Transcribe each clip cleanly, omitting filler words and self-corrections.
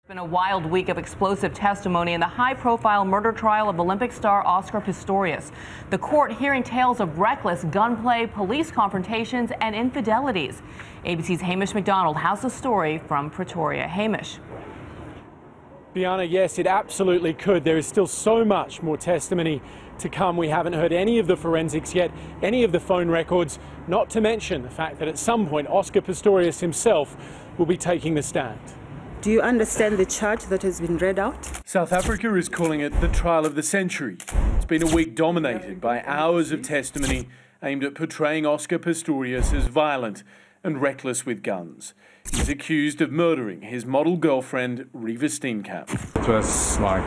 It's been a wild week of explosive testimony in the high-profile murder trial of Olympic star Oscar Pistorius. The court hearing tales of reckless gunplay, police confrontations, and infidelities. ABC's Hamish McDonald has the story from Pretoria. Hamish. Bianna, yes, it absolutely could. There is still so much more testimony to come. We haven't heard any of the forensics yet, any of the phone records, not to mention the fact that at some point Oscar Pistorius himself will be taking the stand. Do you understand the charge that has been read out? South Africa is calling it the trial of the century. It's been a week dominated by hours of testimony aimed at portraying Oscar Pistorius as violent and reckless with guns. He's accused of murdering his model girlfriend, Reva Steenkamp. It was like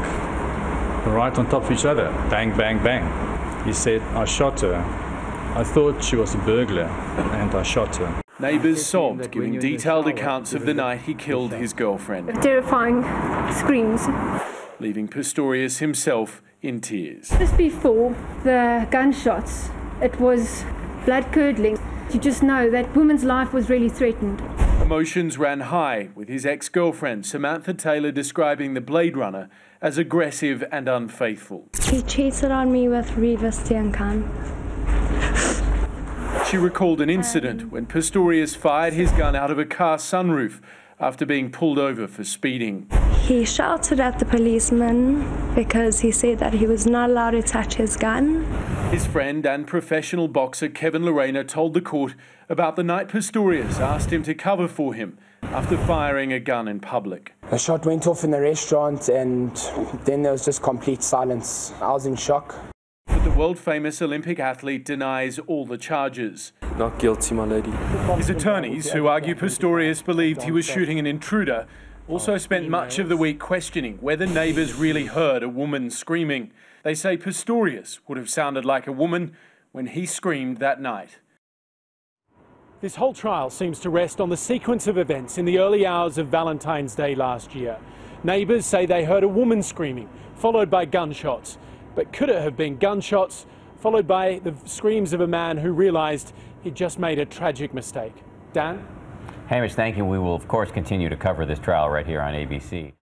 right on top of each other. Bang, bang, bang. He said, I shot her. I thought she was a burglar and I shot her. Neighbours sobbed, giving detailed accounts of the night he killed his girlfriend. Terrifying screams. Leaving Pistorius himself in tears. Just before the gunshots, it was blood-curdling. You just know that woman's life was really threatened. Emotions ran high, with his ex-girlfriend Samantha Taylor describing the Blade Runner as aggressive and unfaithful. He cheated on me with Reva Steenkamp. She recalled an incident when Pistorius fired his gun out of a car sunroof after being pulled over for speeding. He shouted at the policeman because he said that he was not allowed to touch his gun. His friend and professional boxer Kevin Lorena told the court about the night Pistorius asked him to cover for him after firing a gun in public. A shot went off in the restaurant and then there was just complete silence. I was in shock. But the world-famous Olympic athlete denies all the charges. Not guilty, my lady. His attorneys, who argue Pistorius believed he was shooting an intruder, also spent much of the week questioning whether neighbours really heard a woman screaming. They say Pistorius would have sounded like a woman when he screamed that night. This whole trial seems to rest on the sequence of events in the early hours of Valentine's Day last year. Neighbours say they heard a woman screaming, followed by gunshots. But could it have been gunshots, followed by the screams of a man who realised he'd just made a tragic mistake? Dan? Hamish, thank you. We will, of course, continue to cover this trial right here on ABC.